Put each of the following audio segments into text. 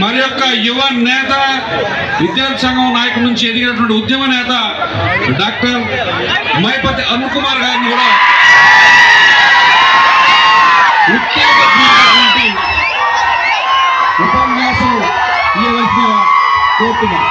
మరి యొక్క యువ నేత, విద్యార్థి సంఘం నాయకుడి నుంచి ఎదిగినటువంటి ఉద్యమ నేత డాక్టర్ మైపతి అరుణ్ కుమార్ గారిని కూడా ఉపన్యాసం ఇవ్వవలసిందిగా కోరుతున్నాం.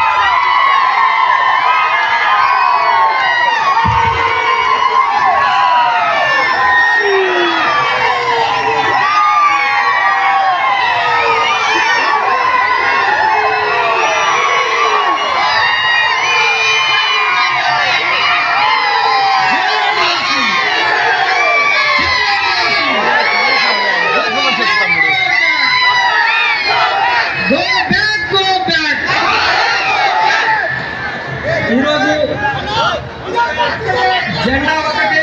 ఈరోజు జెండా ఒకటే,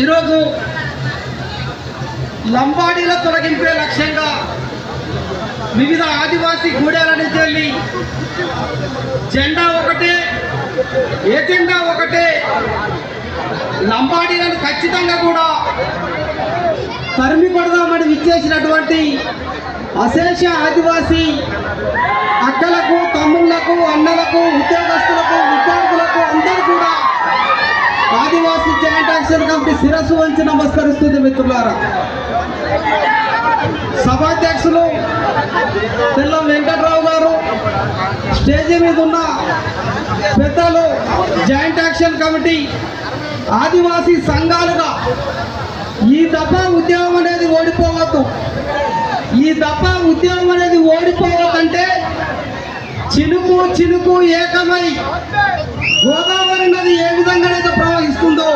ఈరోజు లంబాడీల తొలగింపే లక్ష్యంగా వివిధ ఆదివాసీ గూడెల నుంచి వెళ్ళి జెండా ఒకటే, ఎజెండా ఒకటే, లంబాడీలను ఖచ్చితంగా కూడా తరిమి కొడదామని విచ్చేసినటువంటి అశేష ఆదివాసీ అక్కలకు, తమ్ముళ్లకు, అన్నలకు, ఉద్యోగస్తులకు, విద్యార్థులకు అందరూ కూడా ఆదివాసీ జాయింట్ యాక్షన్ కమిటీ శిరస్సు వంచి నమస్కరిస్తుంది. మిత్రులారా, సభాధ్యక్షులు తెల్లం వెంకట్రావు గారు, స్టేజీ మీద ఉన్న పెద్దలు, జాయింట్ యాక్షన్ కమిటీ, ఆదివాసీ సంఘాలుగా ఈ దఫా ఉద్యమం అనేది ఓడిపోవద్దు. ఈ దఫా ఉద్యమం అనేది ఓడిపోవద్దంటే చినుకు చినుకు ఏకమై గోదావరి నది ఏ విధంగానైతే ప్రవహిస్తుందో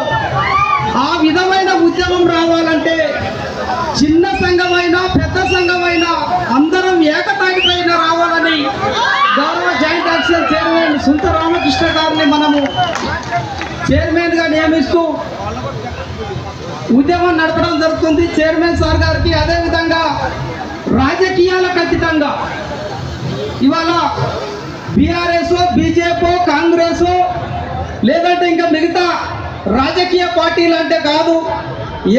ఆ విధమైన ఉద్యమం రావాలంటే చిన్న సంఘమైనా పెద్ద సంఘమైనా అందరం ఏకతాటిపైన రావాలని గౌరవ జాయింట్ యాక్షన్ చైర్మన్ సుంత రామకృష్ణ గారిని మనము చైర్మన్గా నియమిస్తూ ఉద్యమం నడపడం జరుగుతుంది. చైర్మన్ సార్ గారికి అదేవిధంగా రాజకీయాలకు అతీతంగా ఇవాళ బీఆర్ఎస్, బీజేపీ, కాంగ్రెస్ లేదంటే ఇంకా మిగతా రాజకీయ పార్టీలు అంటే కాదు,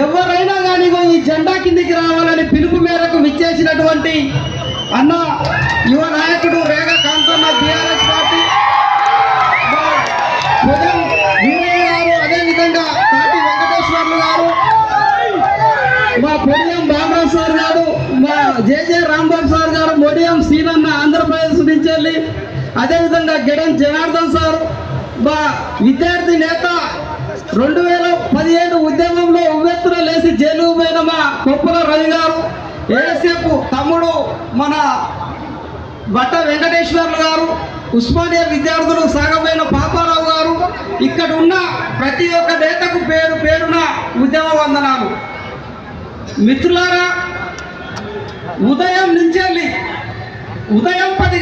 ఎవరైనా కానీ ఈ జెండా కిందికి రావాలని పిలుపు మేరకు విచ్చేసినటువంటి అన్న యువ నాయకుడు రేగా కాంతన్న, బీఆర్ఎస్ పార్టీ, వీరయ్య గారు, అదేవిధంగా తాటి వెంకటేశ్వర్లు గారు, మా పొడియం బాబరావు సార్ గారు, మా జేజే రాంబాబు సార్ గారు, మొడియం సీనన్న ఆంధ్రప్రదేశ్ నుంచి వెళ్ళి, అదేవిధంగా గెడం జనార్దన్ సారు, మా విద్యార్థి నేత 2017 ఉద్యమంలో ఉవ్వెత్తున లేచి జైలు పోయిన మా కొప్పుల రవి గారు, ఏఎస్ఎఫ్ తమ్ముడు మన బట్ట వెంకటేశ్వర్లు గారు, ఉస్మానియా విద్యార్థులు సాగపోయిన పాపారావు గారు, ఇక్కడ ఉన్న ప్రతి ఒక్క నేతకు పేరు పేరున ఉద్యమ వందనాలు. మిత్రులారా, ఉదయం 10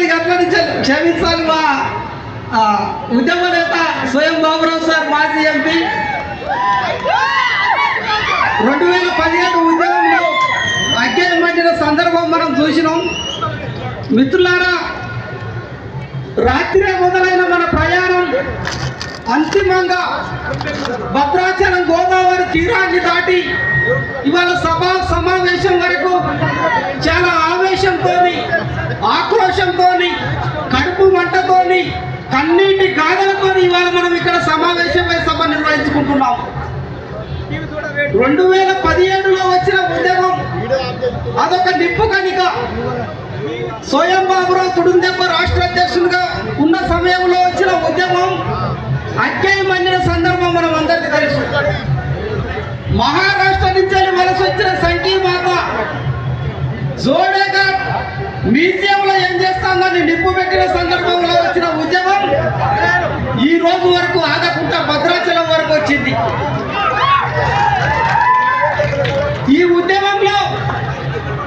గంటల నుంచి క్షమించాలి, మా ఉద్యమ నేత స్వయం బాబురావు సార్, మాజీ ఎంపీ, 2017 ఉద్యమంలో అగ్గేయం పట్టిన సందర్భం మనం చూసినాం. మిత్రులారా, రాత్రే మొదలైన మన ప్రయాణం అంతిమంగా భద్రాచలం గోదావరి తీరాన్ని దాటి ఇవాళ సమావేశం వరకు చాలా ఆవేశంతో, ఆక్రోశంతో, కడుపు మంటతోని, కన్నీటి గాథలతో ఇవాళ మనం ఇక్కడ సమావేశమై సభ నిర్వహించుకుంటున్నాం. 2017లో వచ్చిన ఉద్యమం అదొక నిప్పు కనిక. స్వయం బాబురావు తుడుందెబ్బ రాష్ట్ర అధ్యక్షులుగా ఏం చేస్తామని నిప్పు పెట్టిన సందర్భంలో వచ్చిన ఉద్యమం ఈ రోజు వరకు ఆగకుండా భద్రాచలం వరకు వచ్చింది. ఈ ఉద్యమంలో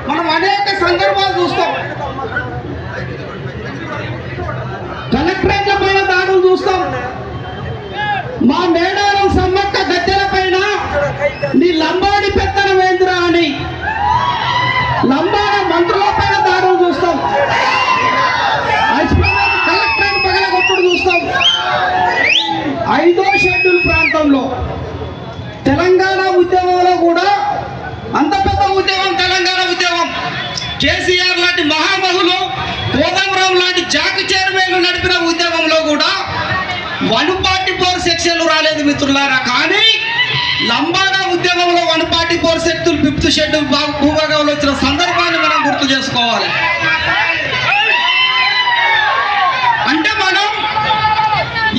మనం అనేక సందర్భాలు చూస్తాం. కలెక్టరేట్ల పైన దాడులు చూస్తాం. మా మేడారం సమ్మక్క గద్దెల పైన నీ లంబాడి పెత్తనం ఏందిరా అని లంబాడ మంత్రుల పైన దాడులు చూస్తాం. కలెక్టరేట్ పగలగొట్టుడు చూస్తాం. 5వ షెడ్యూల్ ప్రాంతంలో తెలంగాణ ఉద్యమంలో కూడా అంత పెద్ద ఉద్యమం తెలంగాణ ఉద్యమం కేసీఆర్ లాంటి మహామహులు కోదండరాం లాంటి జాకు చైర్మన్లు నడిపిన ఉద్యమంలో కూడా 144 సెక్షన్లు రాలేదు మిత్రులారా. కానీ లంబాడా ఉద్యమంలో 144 సెక్షన్లు 5th షెడ్యూల్ భూభాగంలో వచ్చిన సందర్భాన్ని మనం గుర్తు చేసుకోవాలి. అంటే మనం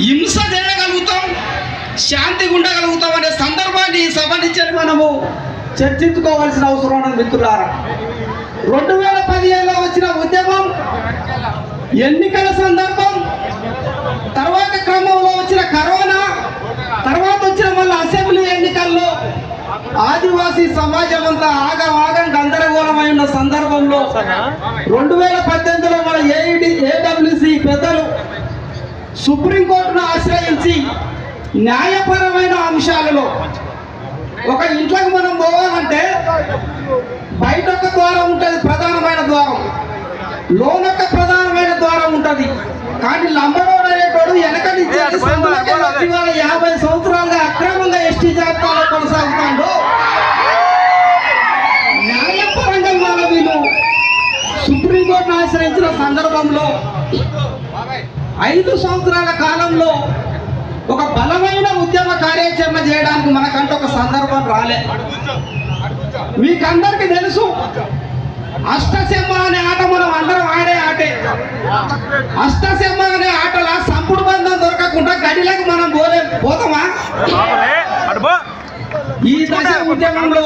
హింస చేయగలుగుతాం, శాంతిగా ఉండగలుగుతాం అనే సందర్భాన్ని ఈ సభ నుంచి మనము చర్చించుకోవాల్సిన అవసరం ఉన్నది మిత్రులారా. 2015లో వచ్చిన ఉద్యమం, ఎన్నికల సందర్భం, తర్వాత క్రమంలో వచ్చిన కరోనా, తర్వాత వచ్చిన మళ్ళీ అసెంబ్లీ ఎన్నికల్లో ఆదివాసీ సమాజం అంతా ఆగం గందరగోళమై ఉన్న సందర్భంలో 2018లో మన ఏడబ్ల్యూసీ పెద్దలు సుప్రీంకోర్టును ఆశ్రయించి న్యాయపరమైన అంశాలలో ఒక ఇంట్లోకి మనం పోవాలంటే బయట ఒక ద్వారం ఉంటుంది, ప్రధానమైన ద్వారం, లోనొక ప్రధానమైన ద్వారం ఉంటుంది. కానీ లంబడోడు అనేటోడు వెనక నుంచి 50 సంవత్సరాలుగా అక్రమంగా ఎస్టీ జాబితాలో కొనసాగుతాడు. న్యాయపరంగా వాళ్ళ వీళ్ళు సుప్రీంకోర్టును ఆశ్రయించిన సందర్భంలో 5 సంవత్సరాల కాలంలో ఒక బలమైన ఉద్యమ కార్యాచరణ చేయడానికి మనకంటే ఒక సందర్భం రాలే. మీకందరికీ తెలుసు, అష్టసెమ్మ అనే ఆట మనం అందరం ఆడే ఆటే. అష్టసెమ్మ అనే ఆటలా సంపుడు బంధం దొరకకుండా గడిలకు మనం పోతామా? ఈ దశ ఉద్యమంలో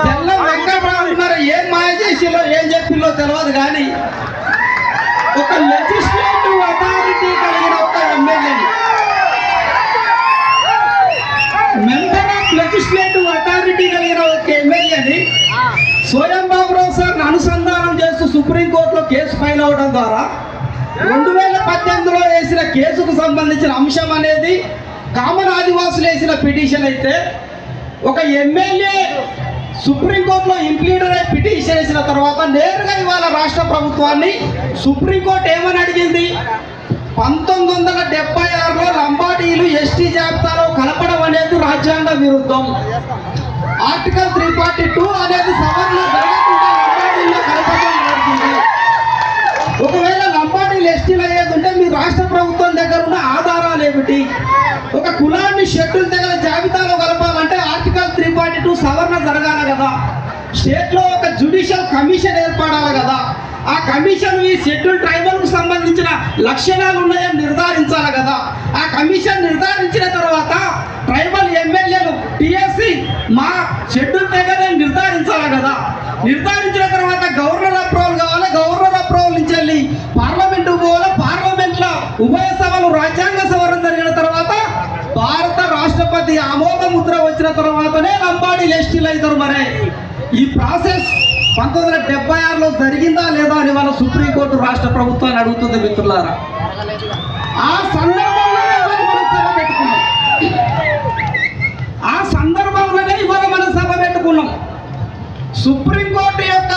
తెల్ల వెంకటరావు మరి ఏం మాయ చేసిలో ఏం చెప్పిలో తెలియదు. కానీ ఒక లెజిస్లేటివ్ అథారిటీ కలిగిన ఒక ఎమ్మెల్యేని, మెంబర్ ఆఫ్ లెజిస్లేటివ్ అథారిటీ కలిగిన ఒక ఎమ్మెల్యేని స్వయం బాబురావు సార్ని అనుసంధానం చేస్తూ సుప్రీంకోర్టులో కేసు ఫైల్ అవడం ద్వారా 2018లో వేసిన కేసుకు సంబంధించిన అంశం అనేది కామన్ ఆదివాసులు వేసిన పిటిషన్ అయితే, ఒక ఎమ్మెల్యే సుప్రీంకోర్టులో ఇంప్లీడర్ అయి పిటిషన్ వేసిన తర్వాత నేరుగా ఇవాళ రాష్ట్ర ప్రభుత్వాన్ని సుప్రీంకోర్టు ఏమని అడిగింది? 1976లో లంబాడీలు ఎస్టీ జాబితాలో కలపడం అనేది రాజ్యాంగ విరుద్ధం. ఆర్టికల్ 342 అనేది సవరణ జరగకుండా లంబాడీల్లో కలపడం జరుగుతుంది. ఒకవేళ లంబాడీలు ఎస్టీలు అయ్యేది ఉంటే మీ రాష్ట్ర ప్రభుత్వం దగ్గర ఉన్న ఆధారాలు ఏమిటి? ఒక కులాన్ని షెడ్యూల్ దగ్గర జాబితాలో కలపాలంటే ఆర్టికల్ 342 సవరణ జరగాలి కదా. స్టేట్లో ఒక జ్యుడిషియల్ కమిషన్ ఏర్పడాలి కదా. ఆ కమిషన్ ఈ షెడ్యూల్ ట్రైబల్కు సంబంధించిన లక్షణాలు ఉన్నాయని నిర్ధారించాలి కదా. ఆ కమిషన్ నిర్ధారించిన తర్వాత ట్రైబల్ ఎమ్మెల్యేలు టిఎస్సి మా షెడ్యూల్ దగ్గర నిర్ధారించాలి కదా. నిర్ధారించిన తర్వాత గవర్నర్ అప్రూవల్ కావాలి. గవర్నర్ అప్రూవల్ నుంచి వెళ్ళి పార్లమెంటు పోవాలి. పార్లమెంట్లో ఉభయ సభలు రాజ్యాంగ సవరణ జరిగిన తర్వాత భారత రాష్ట్రపతి ఆమోద ముద్ర వచ్చిన తర్వాతనే లంబాడీలు ఎస్టీలు అవుతారు. మరి ఈ ప్రాసెస్ 1976లో జరిగిందా లేదా అని మన సుప్రీంకోర్టు రాష్ట్ర ప్రభుత్వాన్ని అడుగుతుంది మిత్రులారా. ఆ సందర్భంలోనే మనం సభ పెట్టుకున్నాం. ఆ సందర్భంలోనే ఇవాళ మనం సభ పెట్టుకున్నాం. సుప్రీంకోర్టు యొక్క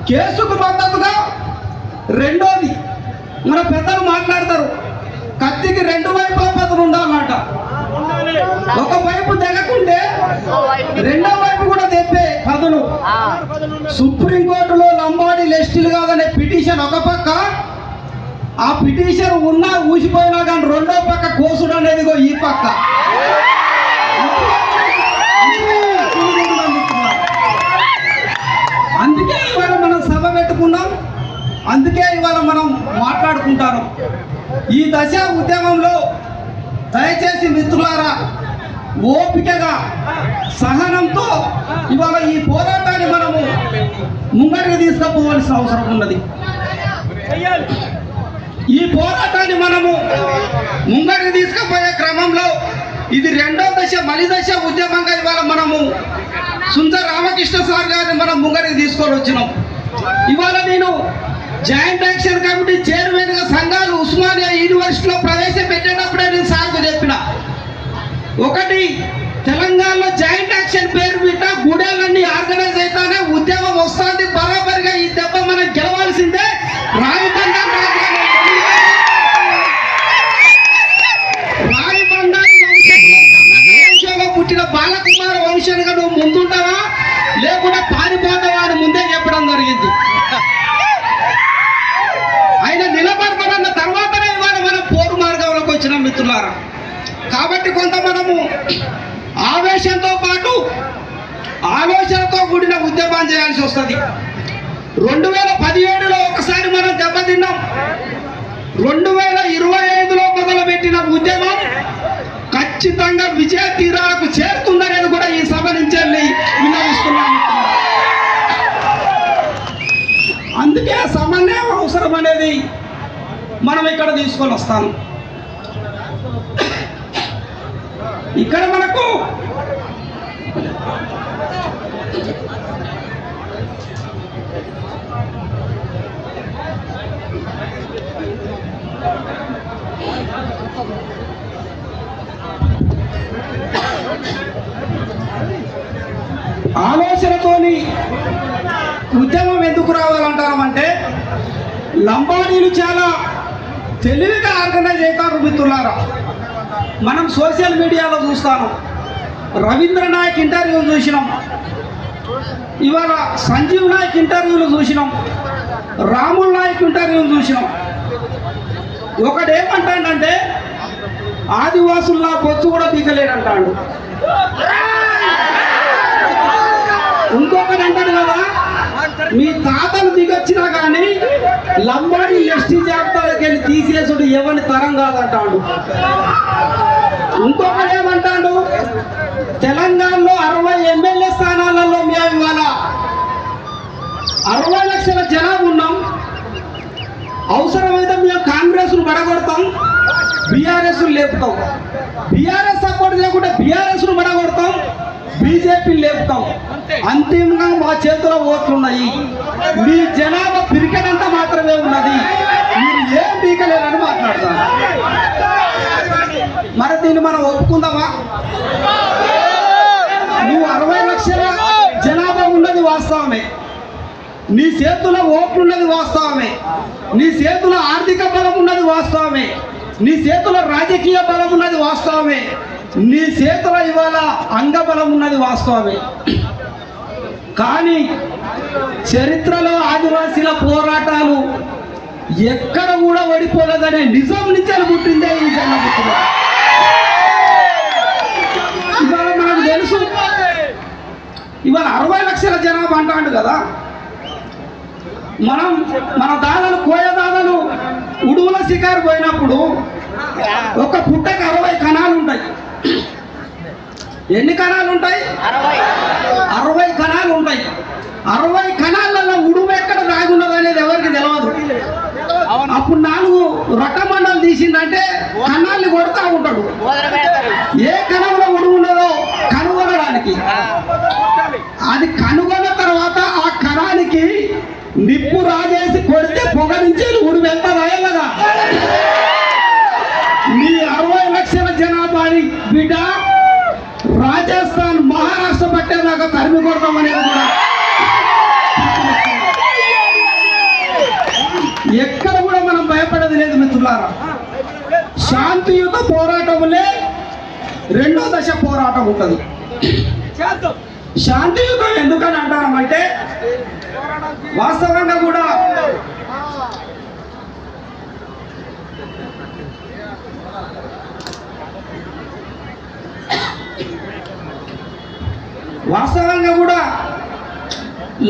కేసుకు మద్దతుగా రెండోది మన పెద్దలు మాట్లాడతారు, కత్తికి 2 వైపుల పదులు ఉండాలన్నమాట. ఒక వైపు తెగకుంటే రెండో వైపు కూడా తెప్పే పదులు. సుప్రీంకోర్టులో లంబాడీ ఎస్టీలు కాదనే పిటిషన్ ఒక పక్క, ఆ పిటిషన్ ఉన్నా ఊసిపోయినా కానీ రెండో పక్క కోసుడు అనేది ఈ పక్క. అందుకే ఇవాళ మనం సభ పెట్టుకున్నాం. అందుకే ఇవాళ మనం మాట్లాడుకుంటాను. ఈ దశ ఉద్యమంలో దయచేసి మిత్రులారా ఓపికగా సహనంతో ఇవాళ ఈ పోరాటాన్ని మనము ముంగడికి తీసుకుపోవాల్సిన అవసరం ఉన్నది. ఈ పోరాటాన్ని మనము ముంగడికి తీసుకుపోయే క్రమంలో ఇది రెండో దశ మలి దశ ఉద్యమంగా ఇవాళ మనము సుందర రామకృష్ణ సార్ గారిని మనం ముంగడికి తీసుకొని వచ్చినాం. ఇవాళ నేను జాయింట్ యాక్షన్ కమిటీ చైర్మన్గా సంఘాలు ఉస్మానియా యూనివర్సిటీలో ప్రవేశపెట్టేటప్పుడే నేను సార్కు చెప్పిన, ఒకటి తెలంగాణలో జాయింట్ యాక్షన్ పేరు బిట్ట గుడేలన్నీ ఆర్గనైజ్ అయితేనే ఉద్యమం వస్తుంది, బరాబరిగా ఈ దెబ్బ మనం గెలవాల్సిందే. రాయబంధం వంశంలో పుట్టిన బాలకుమార వంశానిగా నువ్వు ముందుంటావా లేకుండా పారిపోతావా అని ముందే చెప్పడం జరిగింది. ఆయన నిలబడతానన్న తర్వాతనే ఇవాళ మనం పోరు మార్గంలోకి వచ్చిన మిత్రులారా. కాబట్టి కొంత మనము ఆవేశంతో పాటు ఆలోచనతో కూడిన ఉద్యమం చేయాల్సి వస్తుంది. 2017లో ఒకసారి మనం దెబ్బతిన్నాం. 2025లో మొదలుపెట్టిన ఉద్యమం ఖచ్చితంగా విజయ తీరాలకు చేరుతుందనేది కూడా ఈ సభ నుంచి విన్నవిస్తున్నాను. అందుకే సమన్వయం అవసరం అనేది మనం ఇక్కడ తీసుకొని వస్తాను. ఇక్కడ మనకు ఆలోచనతోని ఉద్యమం ఎందుకు రావాలంటారంటే లంబాడీలు చాలా తెలివిగా ఆర్గనైజ్ అవుతారు మిత్రులారా. మనం సోషల్ మీడియాలో చూస్తాను, రవీంద్ర నాయక్ ఇంటర్వ్యూలు చూసినాం, ఇవాళ సంజీవ్ నాయక్ ఇంటర్వ్యూలు చూసినాం, రాముల్ నాయక్ ఇంటర్వ్యూలు చూసినాం. ఒకడేమంటాడంటే ఆదివాసుల్లా బొచ్చు కూడా పీకలేడంటాడు. ఇంకొకటి అంటాడు కదా, మీ తాతలు దిగొచ్చినా కానీ లంబాడి ఎస్టీ జాబితాలకు వెళ్ళి తీసేసుడు ఎవరి తరం కాదంటాడు. ఇంకొకటి ఏమంటాడు, తెలంగాణలో 60 ఎమ్మెల్యే స్థానాలలో మేము ఇవాళ 60 లక్షల జనాభా ఉన్నాం, అవసరమైతే మేము కాంగ్రెస్ను పడగొడతాం, బీఆర్ఎస్ను లేపుతాం, బీఆర్ఎస్ సపోర్ట్ చేయకుండా బీఆర్ఎస్ను పడగొడతాం, బీజేపీని లేపుతాం, అంతిమంగా మా చేతిలో ఓట్లున్నాయి, మీ జనాభా పిరికెడంత మాత్రమే ఉన్నది, మీరు ఏం పీకలేరని మాట్లాడతాం. మరి దీన్ని మనం ఒప్పుకుందామా? నువ్వు 60 లక్షల జనాభా ఉన్నది వాస్తవమే, నీ చేతుల్లో ఓట్లున్నది వాస్తవమే, నీ చేతుల్లో ఆర్థిక బలం ఉన్నది వాస్తవమే, నీ చేతుల్లో రాజకీయ బలం ఉన్నది వాస్తవమే, నీ చేతుల ఇవాళ అంగబలం ఉన్నది వాస్తవమే. కానీ చరిత్రలో ఆదివాసీల పోరాటాలు ఎక్కడ కూడా ఓడిపోలేదనే నిజం నుంచి పుట్టిందే ఈ జనపుత్రులు. ఇవాళ మనకు తెలుసు, ఇవాళ 60 లక్షల జనాభా అంటాడు కదా. మన దాదాలు కోయ దాదాలు ఉడువుల శికారు పోయినప్పుడు ఒక పుట్టకి 60 కణాలు ఉంటాయి. ఎన్ని కణాలు ఉంటాయి? 60 కణాలు ఉంటాయి. 60 కణాలలో ఉడుము ఎక్కడ దాగున్నది అనేది ఎవరికి తెలియదు. అప్పుడు 4 రొట్టమండలు తీసిందంటే కణాన్ని కొడతా ఉంటాడు, ఏ కణంలో ఉడుము ఉన్నదో కనుగొనడానికి. అది కనుగొన్న తర్వాత ఆ కణానికి నిప్పు రాజేసి కొడితే పొగ నుంచి ఉడుము ఎంత రాయలగా. నీ 60 లక్షల జనాభాని బిడ్డ రాజస్థాన్ మహారాష్ట్ర పట్టేదాకా తరిమి కొడతామనేది కూడా ఎక్కడ కూడా మనం భయపడేది లేదు మిత్రులారా. శాంతియుత పోరాటములే రెండో దశ పోరాటం ఉంటుంది. శాంతియుతం ఎందుకని అంటారంటే వాస్తవంగా కూడా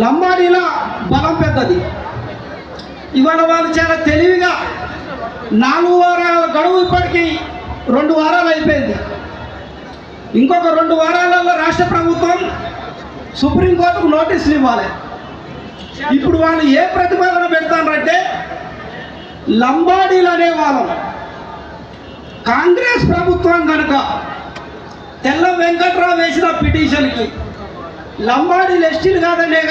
లంబాడీల బలం పెద్దది. ఇవాళ వాళ్ళు చాలా తెలివిగా 4 వారాల గడువు ఇప్పటికీ 2 వారాలు అయిపోయింది. ఇంకొక 2 వారాలలో రాష్ట్ర ప్రభుత్వం సుప్రీంకోర్టుకు నోటీసులు ఇవ్వాలి. ఇప్పుడు వాళ్ళు ఏ ప్రతిపాదన పెడతారంటే లంబాడీలు అనేవాళ్ళం. కాంగ్రెస్ ప్రభుత్వం కనుక తెల్ల వెంకట్రావు వేసిన పిటిషన్కి లంబాడీలు ఎస్టీలు కాదనే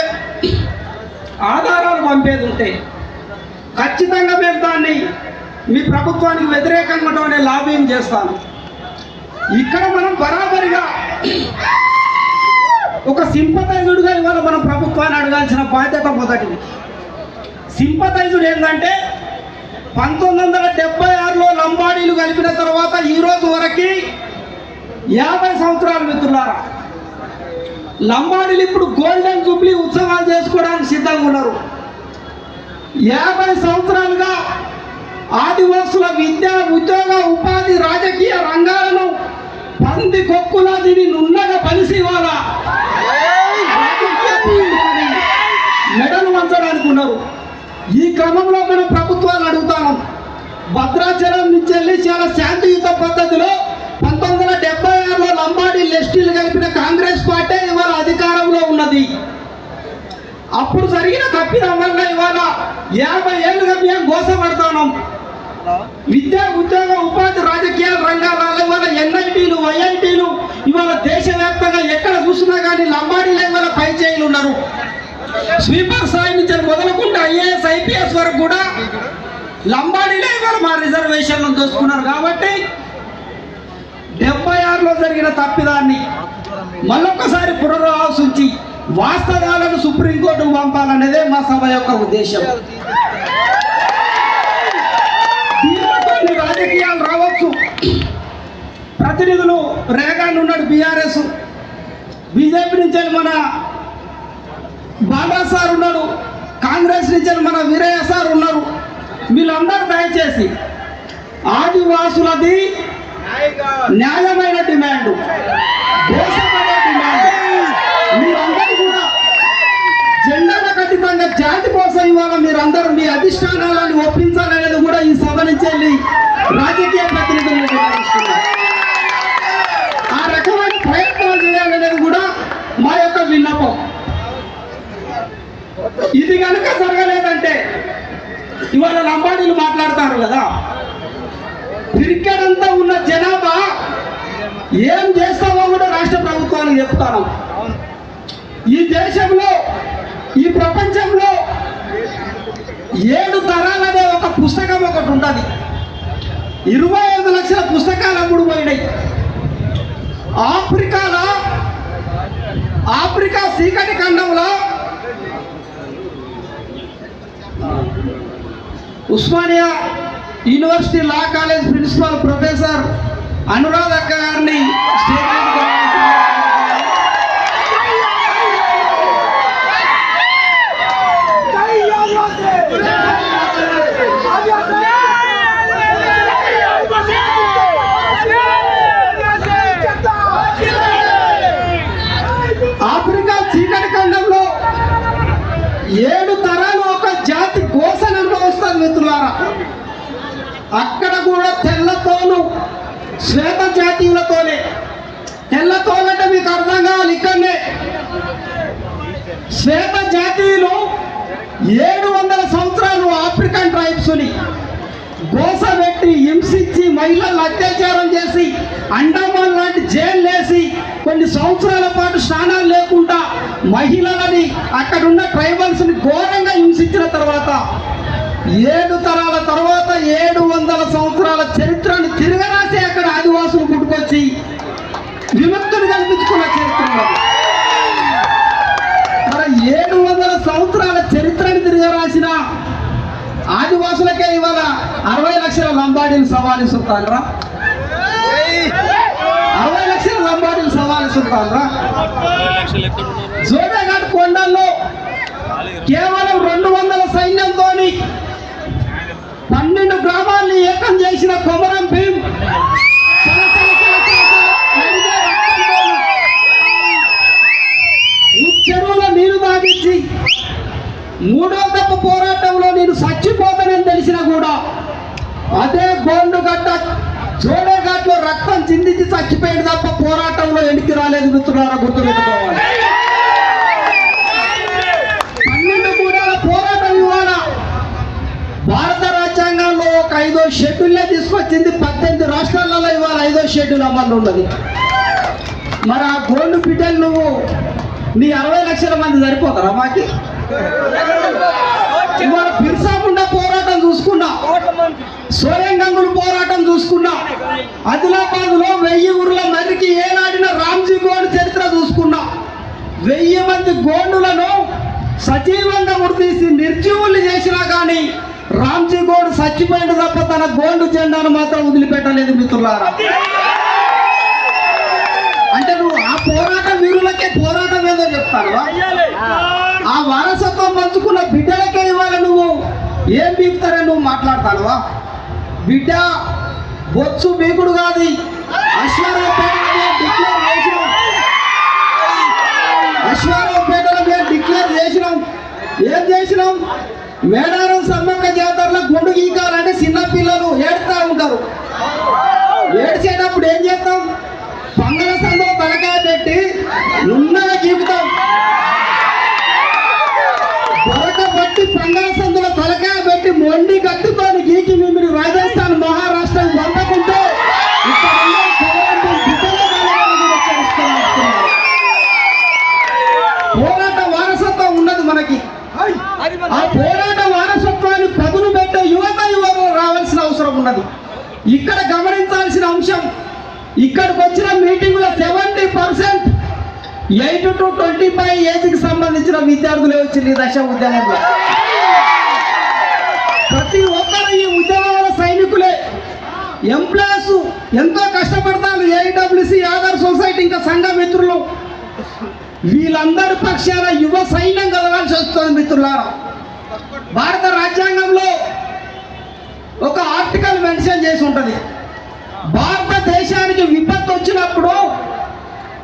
ఆధారాలు పంపేది ఉంటే ఖచ్చితంగా మేము దాన్ని మీ ప్రభుత్వానికి వ్యతిరేకంగానే లాబింగ్ చేస్తాను. ఇక్కడ మనం బరాబరిగా ఒక సింపతైజుడుగా ఇవాళ మనం ప్రభుత్వాన్ని అడగాల్సిన బాధ్యత మొదటిది. సింపతైజుడు ఏంటంటే 1976లో లంబాడీలు కలిపిన తర్వాత ఈరోజు వరకు 50 సంవత్సరాలు మిత్రులారా. లంబాడీలు ఇప్పుడు గోల్డెన్ జూబ్లీ ఉత్సవాలు చేసుకోవడానికి సిద్ధంగా ఉన్నారు. 50 సంవత్సరాలుగా ఆదివాసుల విద్య, ఉద్యోగ, ఉపాధి, రాజకీయ రంగాలను పంది కొక్కులా దీన్ని నున్నగా పలిసి వాళ్ళ మెడలు వంచడానికి ఉన్నారు. ఈ క్రమంలో మనం ప్రభుత్వాలు అడుగుతాము. భద్రాచలం నుంచి వెళ్ళి చాలా శాంతియుత పద్ధతిలో 1976లో లంబాడీ ఎస్టీలు కలిపిన కాంగ్రెస్ పార్టీ ఇవాళ అధికారంలో ఉన్నది. అప్పుడు జరిగిన తప్పిదం వల్ల ఇవాళ 50 ఏళ్ళుగా మేము గోసపడతాం. విద్య, ఉద్యోగ, ఉపాధి, రాజకీయ రంగాలలో ఇవాళ ఎన్ఐటీలు, ఐఐటీలు ఇవాళ దేశవ్యాప్తంగా ఎక్కడ చూసినా కానీ లంబాడీలు ఇవాళ పై చేయిలు ఉన్నారు. స్వీపర్ స్థాయి నుంచి మొదలుకుంటే ఐఏఎస్, ఐపీఎస్ వరకు కూడా లంబాడీలే ఇవాళ మా రిజర్వేషన్లను దోసుకున్నారు. కాబట్టి 76లో జరిగిన తప్పిదాన్ని మళ్ళొక్కసారి పునరాలోచించి వాస్తవాలను సుప్రీంకోర్టుకు పంపాలనేదే మా సభ యొక్క ఉద్దేశం. దీనిలో కొన్ని రాజకీయాలు రావచ్చు. ప్రతినిధులు రేగాన్ ఉన్నాడు బీఆర్ఎస్, బీజేపీ నుంచి మన బాబా సార్ ఉన్నాడు, కాంగ్రెస్ నుంచి మన వీరయ్య సార్ ఉన్నారు. వీళ్ళందరూ దయచేసి ఆదివాసులది న్యాయమైన డిమాండ్, దేశపడే డిమాండ్, మీరందరూ కూడా జెండాలకు అతీతంగా జాతి కోసం ఇవాళ మీరందరూ మీ అధిష్టానాలను ఒప్పించాలనేది కూడా ఈ సభ నుంచి వెళ్ళి రాజకీయ ప్రతినిధులను నిర్వహిస్తున్నారు. ఆ రకమైన ప్రయత్నాలు చేయాలనేది కూడా మా యొక్క విన్నపం. ఇది కనుక జరగలేదంటే ఇవాళ లంబాడీలు మాట్లాడతారు కదా, క్రికెట్ ఉన్న జనాభా ఏం చేస్తామో కూడా రాష్ట్ర ప్రభుత్వానికి చెప్తాను. ఈ దేశంలో, ఈ ప్రపంచంలో 7 తరాలనే ఒక పుస్తకం ఒకటి ఉంటుంది. 25 లక్షల పుస్తకాలు అమ్ముడు పోయినాయి. ఆఫ్రికా చీకటి ఖండంలో Osmania university law college principal professor Anuradha అక్క గారిని ఆఫ్రికా చీకటి ఖండంలో 7 తరాలు ఒక జాతి కోసను అనుభవిస్తారు మిత్రులారా. అక్కడ కూడా తెల్లతోలు శ్వేత జాతీయులతోనే. తెల్లతోలు అంటే మీకు అర్థం కావాలి. ఇక్కడనే శ్వేత జాతీయులు 700 సంవత్సరాలు ఆఫ్రికన్ ట్రైబ్స్ని గోస పెట్టి హింసించి మహిళలను అత్యాచారం చేసి అండమాన్ లాంటి జైలు వేసి కొన్ని సంవత్సరాల పాటు స్నానాలు లేకుండా మహిళలని అక్కడున్న ట్రైబల్స్ని ఘోరంగా హింసించిన తర్వాత 7 తరాల తర్వాత 700 సంవత్సరాల చరిత్రను తిరగరాసి అక్కడ ఆదివాసులు పుట్టుకొచ్చి విముక్తులు కల్పించుకున్న చరిత్ర. మరి 700 సంవత్సరాల చరిత్రను తిరగరాసిన ఆదివాసులకే ఇవాళ 60 లక్షల లంబాడీలు సవాలు సుల్తాన్రా, 60 లక్షల లంబాడీలు సవాలు సుల్తాన్రా. జోడేఘాట్ కొండల్లో కేవలం 200 సైన్యంతో 12 గ్రామాల్ని ఏకం చేసిన కొమరం భీం చెరువులో నీరు తాగించి 3వ దప్ప పోరాటంలో నేను చచ్చిపోతానని తెలిసినా కూడా అదే గోండుగడ్డ జోడేఘాట్లో రక్తం చిందించి చచ్చిపోయింది తప్ప పోరాటంలో ఎన్నిక రాలేదు మిత్రులారా, గుర్తుపెట్టుకోవాలి. 12 కూడా పోరాటం ఇవాళ భారత రాజ్యాంగంలో 5వ షెడ్యూల్లే తీసుకొచ్చింది. 18 రాష్ట్రాలలో ఇవాళ 5వ షెడ్యూల్ అమలు ఉన్నది. మరి ఆ గోండు బిడ్డలు నువ్వు నీ 60 లక్షల మంది సరిపోతారా మాకి? ఇవాళ బిర్సా ముండా పోరాటం చూసుకున్నా, సోయం గంగులు పోరాటం చూసుకున్నా, ఆదిలాబాద్లో 1000 ఊర్ల మరికి ఏనాడిన రామ్జీ గోండ్ చరిత్ర చూసుకున్నా. 1000 మంది గోండులను సజీవంగా గుర్తించి నిర్జీవులు చేసినా కానీ రామ్జీ గోండ్ చచ్చిపోయింది తప్ప తన గోండు జెండాను మాత్రం వదిలిపెట్టలేదు మిత్రులారా. అంటే నువ్వు ఆ పోరాట వీరులకే పోరాటం ఏదో చెప్తాను, ఆ వారసత్వం పంచుకున్న బిడ్డలకే ఇవాళ నువ్వు ఏం బీపుతారని నువ్వు మాట్లాడతానువా? బిడ్డ బొచ్చు బీకుడు కాదు. అశ్వారావుపేటలో మేము డిక్లేర్ చేసినాం. ఏం చేసినాం? మేడారం సమ్మక్క జాతరలో గుండు గీకాలంటే చిన్న పిల్లలు ఏడుతూ ఉంటారు. ఏడ్చేటప్పుడు ఏం చేస్తాం? పంగల సందులో తలకాయ పెట్టి నున్నగా గీకుతాం. దొరక బట్టి పంగల సందులో తలకాయ పెట్టి మొండి గట్టుతో గీకి మీరు రాజస్థాన్ మహారాష్ట్ర పంపకుంటే పోరాట వారసత్వం ఉన్నది మనకి. ఆ పోరాట వారసత్వాన్ని పదును పెట్టే యువకులు రావాల్సిన అవసరం ఉన్నది. ఇక్కడ గమనించాల్సిన అంశం, ఇక్కడికి వచ్చిన మీటింగ్లో 70% 8 to 25 ఏజ్కి సంబంధించిన విద్యార్థులే వచ్చింది ఈ దశ ఉద్యమంలో. ప్రతి ఒక్కరు ఈ ఉద్యమాల సైనికులే. ఎంప్లాయర్స్ ఎంతో కష్టపడతారు. ఏఐడబ్ల్యూసీ, ఆధార్ సొసైటీ, ఇంకా సంఘ మిత్రులు, వీళ్ళందరి పక్షాన యువ సైన్యం కలగాల్సి వస్తుంది మిత్రులారా. భారత రాజ్యాంగంలో ఒక ఆర్టికల్ మెన్షన్ చేసి ఉంటుంది. భారతదేశానికి విపత్తు వచ్చినప్పుడు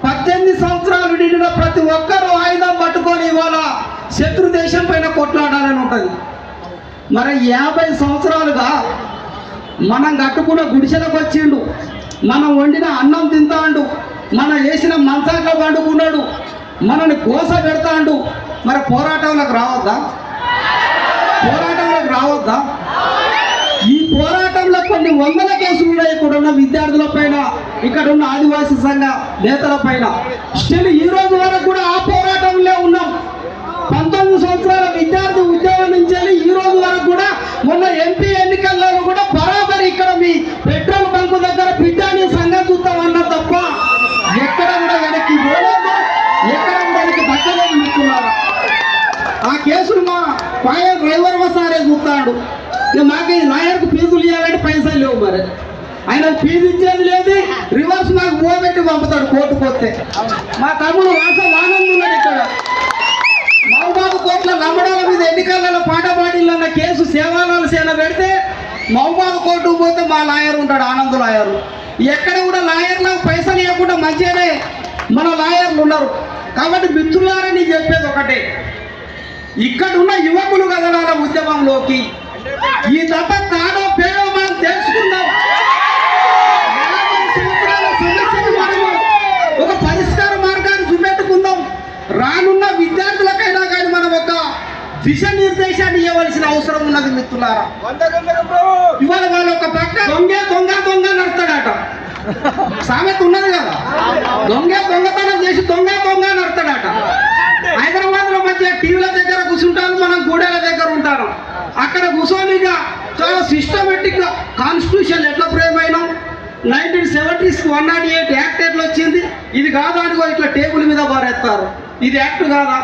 18 సంవత్సరాలు నిండిన ప్రతి ఒక్కరూ ఆయుధం పట్టుకొని ఇవాళ శత్రు దేశం పైన కొట్లాడాలని ఉంటుంది. మరి 50 సంవత్సరాలుగా మనం కట్టుకున్న గుడిసెలకు వచ్చిండు, మనం వండిన అన్నం తింటాండు, మనం వేసిన మంచాల్లో పండుకున్నాడు, మనల్ని కోస పెడతాండు. మరి పోరాటంలోకి రావద్దా? పోరాటంలోకి రావద్దా? ఈ పోరాటంలో కొన్ని 100 కేసులు ఉన్నాయి. ఇక్కడ ఉన్న విద్యార్థుల పైన, ఇక్కడ ఉన్న ఆదివాసీ సంఘ నేతల పైన. స్టిల్ ఈ రోజు వరకు కూడా ఆ పోరాటంలో ఉన్నాం. 19 సంవత్సరాల విద్యార్థి ఉద్యోగం నుంచి ఈ రోజు వరకు కూడా మొన్న ఎంపీ ఎన్నికల్లో కూడా బరాబరి ఇక్కడ మీ పెట్రోల్ బంకు దగ్గర బిడ్డాని సంఘం చూస్తామన్నా తప్ప ఎక్కడ కూడా వెనక్కి పోలేదు, ఎక్కడ కూడా వెనక్కి దక్కలేదు మిత్రులారా. ఆ కేసులు మా పాయల్ డ్రైవర్ సారే చూస్తాడు. మాకు ఈ లాయర్కు ఫీజులు ఇవ్వాలంటే పైసలు లేవు. మరి ఆయన ఫీజు ఇచ్చేది లేదు, రివర్స్ మాకు పోబెట్టి పంపుతాడు కోర్టుకు వస్తే. మా తమ్ముడు ఆనంద్ ఉన్నాడు ఇక్కడ. మహబాబు కోట్ల నమ్మడాల మీద ఎన్నికలలో పాట పాడిలన్న కేసు సేవాలాల సేన పెడితే మహబాబు కోర్టుకు పోతే మా లాయర్ ఉంటాడు, ఆనంద్ లాయరు. ఎక్కడ కూడా లాయర్లకు పైసలు ఇవ్వకుండా మంచిగానే మన లాయర్లు ఉన్నారు. కాబట్టి మిత్రులారా నేను చెప్పేది ఒకటే, ఇక్కడ ఉన్న యువకులు కదలాల ఉద్యమంలోకి. ఈ దెబ్బ తాడో పేడో మనం తెలుసుకుందాం. సమస్యకు మనము ఒక పరిష్కార మార్గాన్ని చూపెట్టుకుందాం. రానున్న విద్యార్థులకైనా కానీ మనం ఒక దిశానిర్దేశాన్ని ఇవ్వవలసిన అవసరం ఉన్నది మిత్రులారా. ఇవాళ వాళ్ళు ఒక పక్క దొంగ దొంగ దొంగ నడతాడట, సామెత ఉన్నది కదా. దొంగతనం చేసి దొంగ దొంగ నడతాడట. హైదరాబాద్ లో మధ్య టీవీల దగ్గర కూర్చుంటారు, మనం గూడెల దగ్గర ఉంటారు. అక్కడ కూర్చొనిగా చాలా సిస్టమేటిక్ గా కాన్స్టిట్యూషన్ ఎట్లా ఫ్రేమ్ అయినాం, 1970s 108 యాక్ట్ ఎట్లా వచ్చింది, ఇది కాదా అని ఇట్లా టేబుల్ మీద బారేస్తారు. ఇది యాక్ట్ కాదా,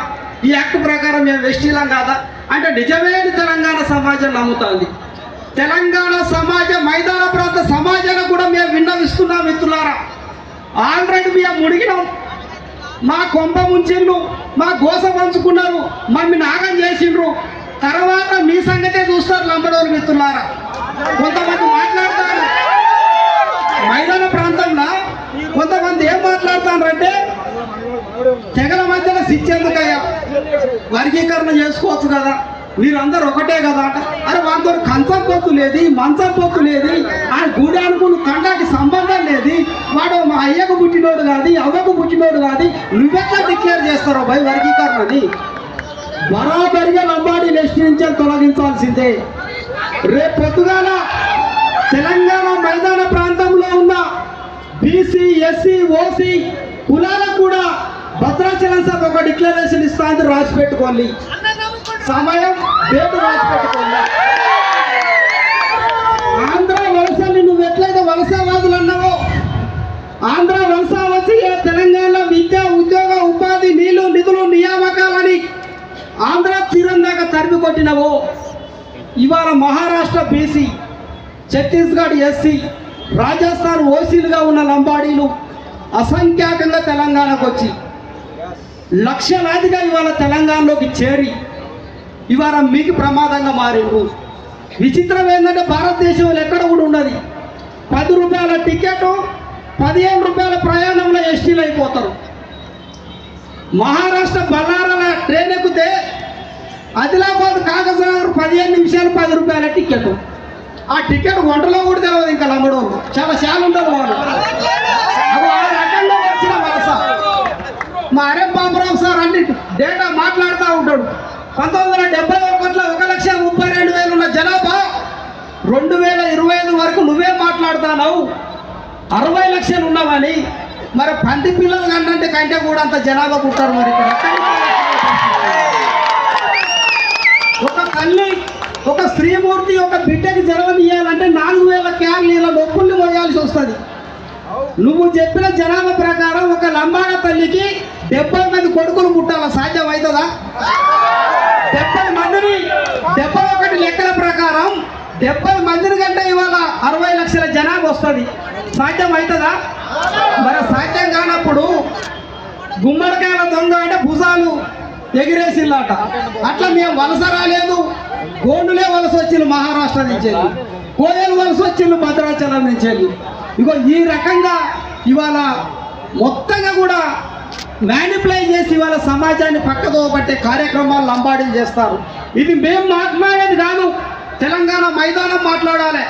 ఈ యాక్ట్ ప్రకారం మేము వెస్టీలం కాదా అంటే నిజమైన తెలంగాణ సమాజం నమ్ముతుంది. తెలంగాణ సమాజం, మైదాన ప్రాంత సమాజాన్ని కూడా మేము విన్నవిస్తున్నాం మిత్రులారా. ఆల్రెడీ మేము ముడిగినాం, మా కొంప ముంచిండ్రు, మా గోస పంచుకున్నారు, మమ్మల్ని నాగం చేసిండ్రు. తర్వాత మీ సంగతే చూస్తారు లంబడోలు మిత్రులారా. కొంతమంది మాట్లాడతారు మైదాన ప్రాంతంలో, కొంతమంది ఏం మాట్లాడతారంటే తెగల మధ్యలో శిక్షెందుకయ్యా, వర్గీకరణ చేసుకోవచ్చు కదా, మీరందరూ ఒకటే కదా అంట. అరే వాళ్ళతో కంచం పొత్తు లేదు, మంచం పొత్తు లేదు, ఆ గుడి అనుకున్న తండాకి సంబంధం లేదు, వాడు మా అయ్యకు పుట్టినోడు కాదు, అవ్వకు పుట్టినోడు కాదు, నువ్వెట్లా డిక్లేర్ చేస్తారో భయ వర్గీకరణని. బరాబరిగా లంబాడీ లిస్ట్ నుంచి తొలగించాల్సిందే. రేపు పొద్దుగాల తెలంగాణ మైదాన ప్రాంతంలో ఉన్న బీసీ ఎస్సీ ఓసీ కులాలకు కూడా భద్రాచలం సభ ఒక డిక్లరేషన్ ఇస్తాంది, రాసి పెట్టుకోండి. సమయం డేటు రాసి పెట్టుకోండి. ఆంధ్ర వలసల్ని నువ్వు ఎట్లయితే వలసవాదులు అన్నావో, ఆంధ్ర వలస వచ్చి తెలంగాణలో విద్య ఉద్యోగ ఉపాధి నీళ్లు నిధులు నియామకాలని ఆంధ్ర తీరం దాకా తరిమి కొట్టినవో, ఇవాళ మహారాష్ట్ర బీసీ, ఛత్తీస్గఢ్ ఎస్సీ, రాజస్థాన్ ఓసీలుగా ఉన్న లంబాడీలు అసంఖ్యాకంగా తెలంగాణకు వచ్చి లక్షలాదిగా ఇవాళ తెలంగాణలోకి చేరి ఇవాళ మీకు ప్రమాదంగా మారిండు. విచిత్రం ఏంటంటే భారతదేశంలో ఎక్కడ కూడా ఉన్నది 10 రూపాయల టికెట్ 15 రూపాయల ప్రయాణంలో ఎస్టీలు అయిపోతారు. మహారాష్ట్ర బళ్ళారాల ట్రైన్ ఎక్కితే ఆదిలాబాద్ కాగజ్నగర్ 15 నిమిషాలు 10 రూపాయల టికెట్. ఆ టికెట్ వంటలో కూడా తెలియదు ఇంకా లంబడోళ్ళు, చాలా శాలు ఉంటారు వాళ్ళు. ఆ రకంగా వచ్చిన వలస. మా అరే పాపరావు సార్ అన్ని డేటా మాట్లాడుతూ ఉంటాడు. 1971లో 1,32,000 ఉన్న జనాభా 2025 వరకు నువ్వే మాట్లాడుతున్నావు 60 లక్షలు ఉన్నావని. మరి పంది పిల్లలు కంటే కూడా అంత జనాభా పుట్టారు. మరి ఒక తల్లి ఒక స్త్రీమూర్తి ఒక బిడ్డకి జన్మనియాలంటే 4,000 క్యాలరీల నొప్పుల్ని మోయాల్సి వస్తుంది. నువ్వు చెప్పిన జనాభా ప్రకారం ఒక లంబాడ తల్లికి 70 మంది కొడుకులు పుట్టాల, సాధ్యం అవుతుందా? 70 మందిని 71 లెక్కల ప్రకారం 70 మందిని కంటే ఇవాళ 60 లక్షల జనాభా వస్తుంది, సాధ్యం అవుతుందా? మరి సాధ్యం కానప్పుడు గుమ్మడికాయల దొంగ అంటే భుజాలు ఎగిరేసిల్లాట. అట్లా మేము వలస రాలేదు, గోండులే వలస వచ్చింది మహారాష్ట్ర నుంచి, కోయలు వలస వచ్చింది భద్రాచలం నుంచి. ఇగో ఈ రకంగా ఇవాళ మొత్తంగా కూడా మ్యానిపులై చేసి ఇవాళ సమాజాన్ని పక్కదో పట్టే కార్యక్రమాలు లంబాడీలు చేస్తారు. ఇది మేము మాట్లాడేది కాదు, తెలంగాణ మైదానం మాట్లాడాలి.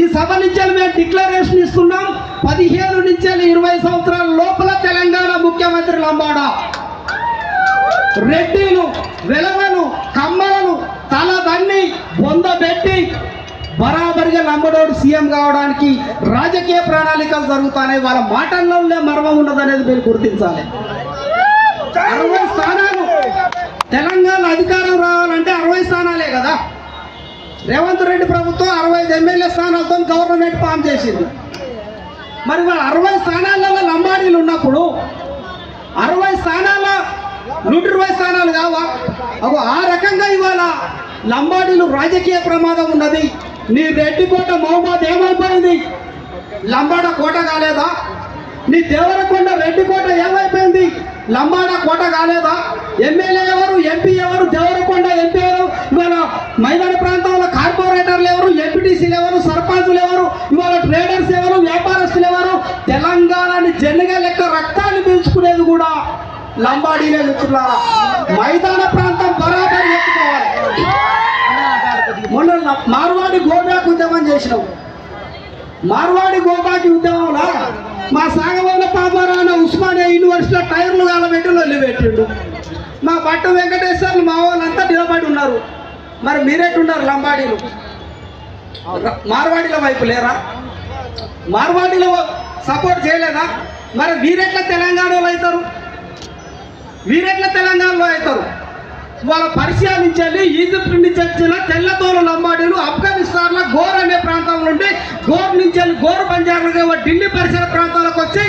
ఈ సభ నుంచి మేము డిక్లరేషన్ ఇస్తున్నాం, 15 నుంచి 20 సంవత్సరాల లోపల తెలంగాణ ముఖ్యమంత్రి లంబాడ. రెడ్డిలు వెలవను కమ్మలను తలదన్ని బొందబెట్టి బరాబరిగా లంబడోడు సీఎం కావడానికి రాజకీయ ప్రణాళికలు జరుగుతాయి. వాళ్ళ మాటల్లోనే మర్మం ఉన్నదనేది మీరు గుర్తించాలి. 60 స్థానాలు తెలంగాణ అధికారం రావాలంటే 60 స్థానాలే కదా. రేవంత్ రెడ్డి ప్రభుత్వం 65 ఎమ్మెల్యే స్థానాలతో గవర్నమెంట్ ఫామ్ చేసింది. మరి వాళ్ళ 60 స్థానాలలో లంబాడీలు ఉన్నప్పుడు 60 స్థానాల 120 స్థానాలు కావా? ఆ రకంగా ఇవాళ లంబాడీలు రాజకీయ ప్రమాదం ఉన్నది. నీ రెడ్డి కోట మహబాద్ ఏమైపోయింది? లంబాడ కోట కాలేదా? నీ దేవరకొండ రెడ్డి కోట ఏమైపోయింది? లంబాడ కోట కాలేదా? ఎమ్మెల్యే ఎవరు, ఎంపీ ఎవరు, దేవరకొండ ఎంపీ ఎవరు, ఇవాళ మైదాన ప్రాంతంలో కార్పొరేటర్లు ఎవరు, ఎంపీటీసీలు ఎవరు, సర్పంచులు ఎవరు, ఇవాళ ట్రేడర్స్ ఎవరు, వ్యాపారస్తులు ఎవరు? తెలంగాణని జన్నుగా లెక్క రక్తాన్ని పీల్చుకునేది కూడా లంబాడీలే. మిత్రులారా, మైదాన ప్రాంతం బరాబరి ఎత్తుకోవాలి. మొన్న మార్వాడి గోబ్యాక్ ఉద్యమం చేసినావు. మార్వాడి గోబ్యాక్ ఉద్యమంలో మా సాగవైన పాపారాయణ ఉస్మానియా యూనివర్సిటీలో టైర్లు కాలబెట్టి వెళ్ళిపెట్టిండు. మా పట్టు వెంకటేశ్వర్లు మా వాళ్ళంతా నిలబడి ఉన్నారు. మరి మీరెట్టున్నారు లంబాడీలు? మార్వాడీల వైపు లేరా? మార్వాడీలో సపోర్ట్ చేయలేదా? మరి వీరెట్లా తెలంగాణలో అవుతారు? వీరెట్లా తెలంగాణలో అవుతారు? వాళ్ళ పర్షియా నుంచి వెళ్ళి ఈజిప్ట్ నుంచి వచ్చిన తెల్లతోలు లంబాడీలు ఆఫ్ఘనిస్తాన్లో గోర్ అనే ప్రాంతం నుండి గోర్ నుంచి వెళ్ళి గోర్ బంజారులుగా ఢిల్లీ పరిసర ప్రాంతాలకు వచ్చి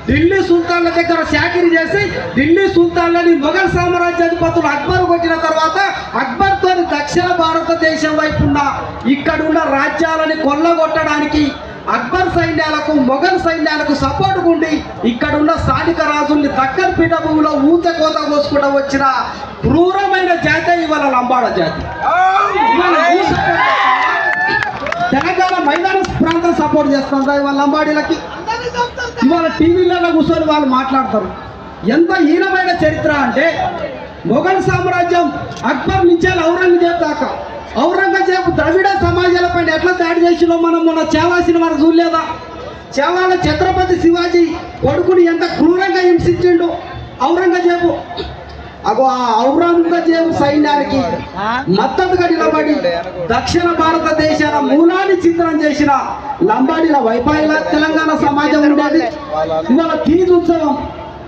ఢిల్లీ సుల్తాన్ల దగ్గర చాకిరీ చేసి ఢిల్లీ సుల్తాన్లని మొఘల్ సామ్రాజ్యాధిపతులు అక్బర్ కొట్టిన తర్వాత అక్బర్తో దక్షిణ భారతదేశం వైపు ఉన్న ఇక్కడున్న రాజ్యాలని కొల్లగొట్టడానికి అక్బర్ సైన్యాలకు మొఘల్ సైన్యాలకు సపోర్ట్ ఉండి ఇక్కడున్న స్థానిక రాజుల్ని దక్కన పీఠభూమిలో ఊత కోత కోసుకుంటూ వచ్చిన క్రూరమైన జాతి ఇవాళ లంబాడ జాతి. తెలంగాణ మైదాన ప్రాంతం సపోర్ట్ చేస్తుందా ఇవాళ లంబాడీలకి? ఇవాళ టీవీలలో కూర్చొని వాళ్ళు మాట్లాడతారు. ఎంత హీనమైన చరిత్ర అంటే మొఘల్ సామ్రాజ్యం అక్బర్ నుంచి ఔరంగజేబ్ దాకా, ఔరంగజేబు ద్రవిడ సమాజాలపైన ఎట్లా దాడి చేసినో మనం మొన్న చేవా సినిమాను చూడలేదా? చేవాల ఛత్రపతి శివాజీ కొడుకుని ఎంత క్రూరంగా హింసించిండు ఔరంగజేబు. అగో ఆ ఔరంగజేబు సైన్యానికి మద్దతుగా నిలబడి దక్షిణ భారతదేశాల మూలాన్ని ఛిద్రం చేసిన లంబాడీల వైపాయిల తెలంగాణ సమాజం ఉండేది. ఇవాళ తీజ్ ఉత్సవం